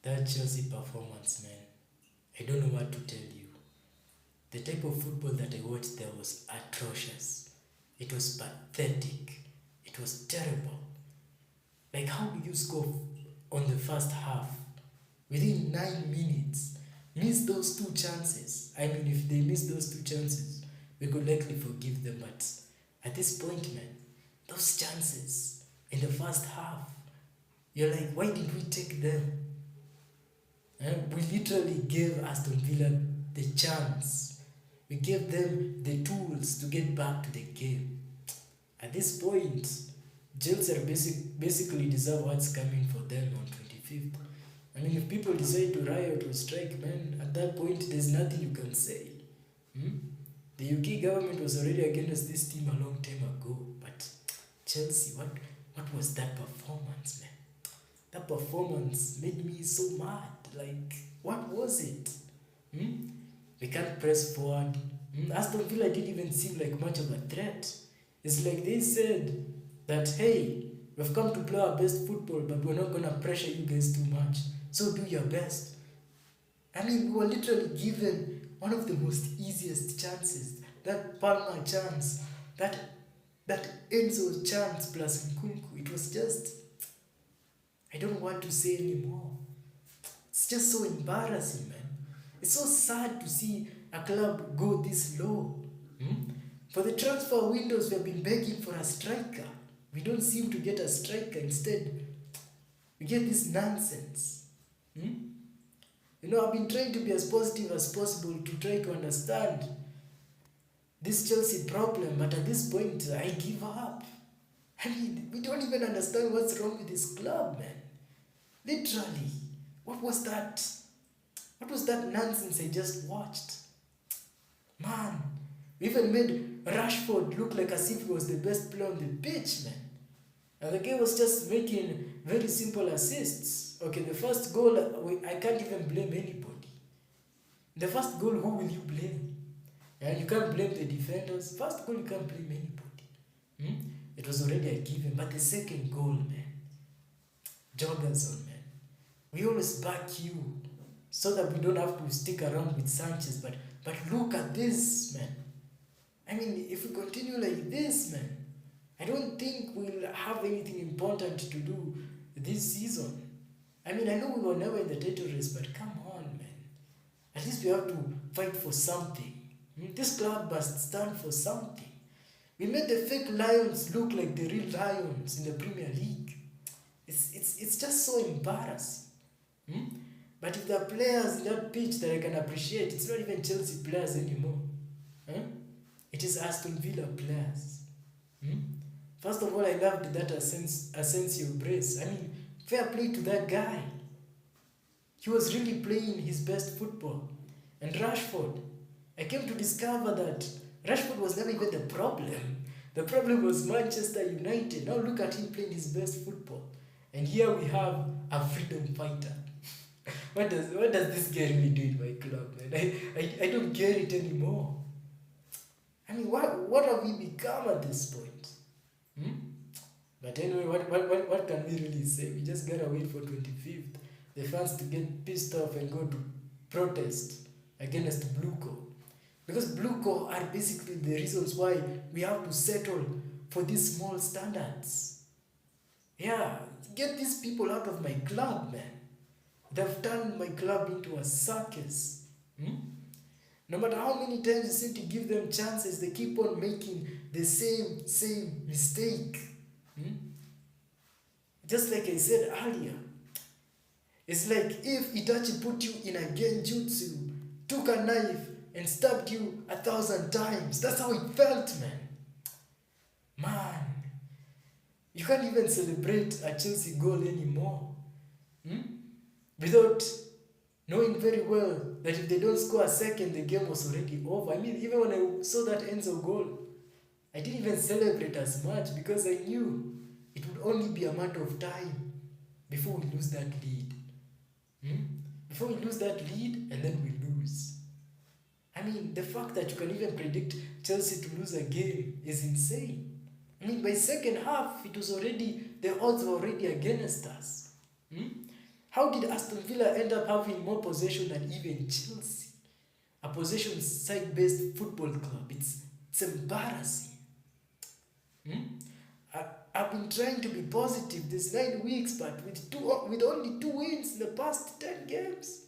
That Chelsea performance, man, I don't know what to tell you. The type of football that I watched there was atrocious. It was pathetic. It was terrible. Like, how do you score on the first half within 9 minutes? Miss those two chances. I mean, if they miss those two chances, we could likely forgive them. But at this point, man, those chances in the first half, you're like, why did we take them? We literally gave Aston Villa the chance. We gave them the tools to get back to the game. At this point, Chelsea are basically deserve what's coming for them on 25th. I mean, if people decide to riot or strike, man, at that point, there's nothing you can say. The UK government was already against this team a long time ago. But Chelsea, what was that performance, man? That performance made me so mad. Like, what was it? We can't press forward. Aston Villa didn't even seem like much of a threat. It's like they said that, hey, we've come to play our best football, but we're not going to pressure you guys too much. So do your best. I mean, we were literally given one of the most easiest chances. That Palmer chance, that Enzo chance plus Nkunku. It was just, I don't want to say anymore. It's just so embarrassing, man. It's so sad to see a club go this low. For the transfer windows, we have been begging for a striker. We don't seem to get a striker. Instead, we get this nonsense. I've been trying to be as positive as possible to try to understand this Chelsea problem, but at this point, I give up. I mean, we don't even understand what's wrong with this club, man. Literally. What was that? What was that nonsense I just watched? Man, we even made Rashford look like as if he was the best player on the pitch, man. And the guy was just making very simple assists. Okay, the first goal, I can't even blame anybody. The first goal, who will you blame? You can't blame the defenders. First goal, you can't blame anybody. It was already a given. But the second goal, man, Jorgensen, man, we always back you so that we don't have to stick around with Sanchez. But look at this, man. I mean, if we continue like this, man, I don't think we'll have anything important to do this season. I mean, I know we were never in the title race, but come on, man. At least we have to fight for something. This club must stand for something. We made the fake Lions look like the real Lions in the Premier League. It's just so embarrassing. But if there are players in that pitch that I can appreciate, it's not even Chelsea players anymore. It is Aston Villa players. First of all, I loved that Asensio brace. I mean, fair play to that guy. He was really playing his best football. And Rashford, I came to discover that Rashford was never even the problem. The problem was Manchester United. Now look at him playing his best football. And here we have a freedom fighter. What does this guy really do in my club, man? I don't get it anymore. I mean, what have we become at this point? But anyway, what can we really say? We just gotta wait for 25th. The fans to get pissed off and go to protest against Bluco. Because Bluco are basically the reasons why we have to settle for these small standards. Yeah, get these people out of my club, man. They've turned my club into a circus. No matter how many times you seem to give them chances, they keep on making the same mistake. Just like I said earlier, it's like if Itachi put you in a genjutsu, took a knife and stabbed you 1,000 times. That's how it felt, man. You can't even celebrate a Chelsea goal anymore. Without knowing very well that if they don't score a second, the game was already over. I mean, even when I saw that Enzo goal, I didn't even celebrate as much because I knew it would only be a matter of time before we lose that lead. Before we lose that lead, and then we lose. I mean, the fact that you can even predict Chelsea to lose a game is insane. I mean, by second half, the odds were already against us. How did Aston Villa end up having more possession than even Chelsea? A possession side-based football club. It's embarrassing. Hmm? I, I've been trying to be positive these 9 weeks, but with only 2 wins in the past 10 games,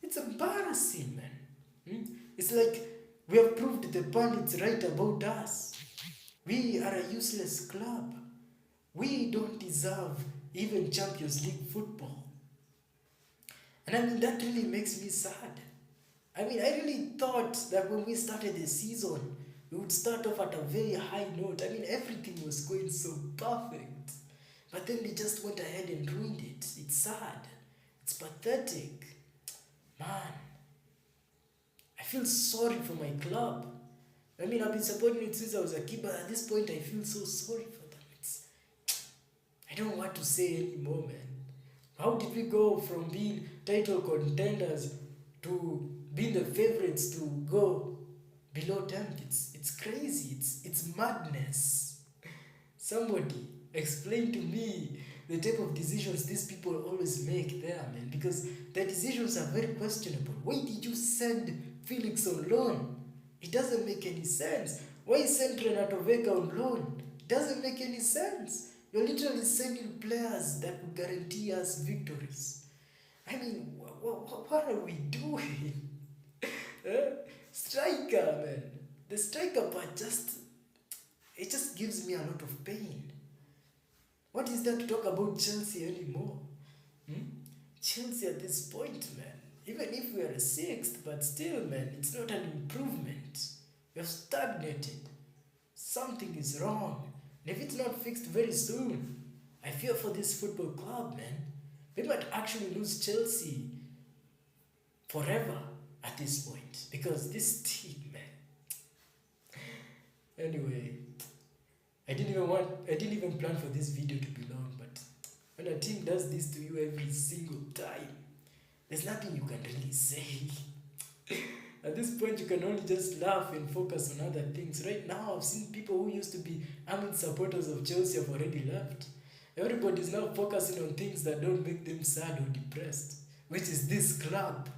it's embarrassing, man. Hmm? It's like we have proved the pundits right about us. We are a useless club. We don't deserve even Champions League football. And I mean, that really makes me sad. I mean, I really thought that when we started the season, we would start off at a very high note. I mean, everything was going so perfect. But then they just went ahead and ruined it. It's sad. It's pathetic. Man, I feel sorry for my club. I mean, I've been supporting it since I was a kid, but at this point, I feel so sorry for them. I don't know what to say anymore, man. How did we go from being title contenders to being the favorites to go below 10th? It's crazy. It's madness. Somebody explain to me the type of decisions these people always make there, man. Because the decisions are very questionable. Why did you send Felix on loan? It doesn't make any sense. Why send Renato Vega on loan? It doesn't make any sense. You're literally sending players that will guarantee us victories. I mean, what are we doing? Striker, man. The striker part it just gives me a lot of pain. What is there to talk about Chelsea anymore? Chelsea at this point, man. Even if we are a 6th, but still, man, it's not an improvement. We have stagnated. Something is wrong. And if it's not fixed very soon, I fear for this football club, man. We might actually lose Chelsea forever at this point. Because this team, man. Anyway, I didn't even plan for this video to be long, but when a team does this to you every single time, there's nothing you can really say. At this point, you can only just laugh and focus on other things. Right now, I've seen people who used to be avid supporters of Chelsea have already left. Everybody's now focusing on things that don't make them sad or depressed, which is this club.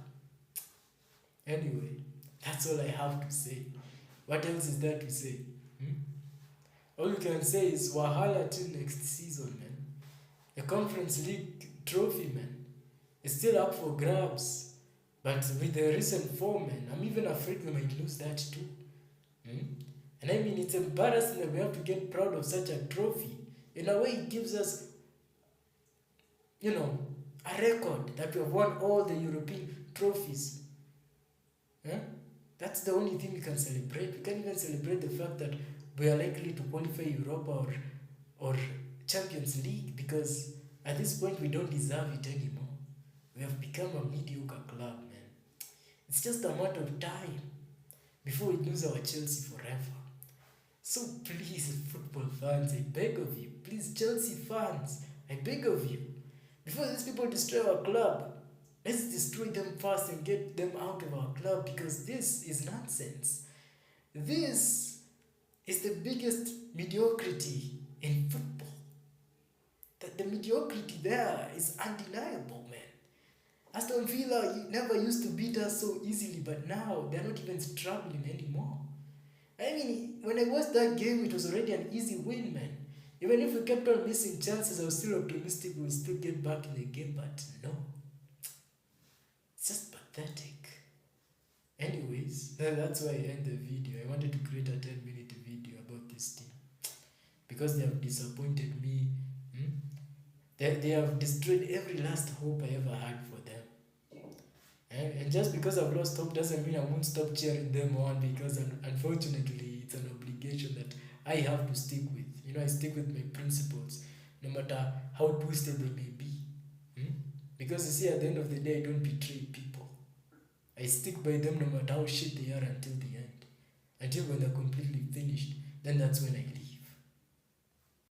Anyway, that's all I have to say. What else is there to say? All you can say is Wahala till next season, man. The Conference League trophy, man, is still up for grabs. But with the recent form, man, I'm even afraid we might lose that too. And I mean, it's embarrassing that we have to get proud of such a trophy. In a way, it gives us, a record that we have won all the European trophies. That's the only thing we can celebrate. We can't even celebrate the fact that we are likely to qualify Europa or Champions League, because at this point we don't deserve it anymore. We have become a mediocre club, man. It's just a matter of time before we lose our Chelsea forever. So please, football fans, I beg of you. Please, Chelsea fans, I beg of you. Before these people destroy our club, let's destroy them first and get them out of our club, because this is nonsense. This is the biggest mediocrity in football. The mediocrity there is undeniable, man. Aston Villa never used to beat us so easily, but now they're not even struggling anymore. I mean, when I watched that game, it was already an easy win, man. Even if we kept on missing chances, I was still optimistic we'll still get back in the game, but no. It's just pathetic. Anyways, that's why I end the video. I wanted to create a 10-minute video about this team, because they have disappointed me. They have destroyed every last hope I ever had for them. And just because I've lost hope doesn't mean I won't stop cheering them on, because unfortunately it's an obligation that I have to stick with. I stick with my principles, no matter how twisted they may be. Because you see, at the end of the day, I don't betray people. I stick by them no matter how shit they are until the end. Until when they're completely finished, then that's when I leave.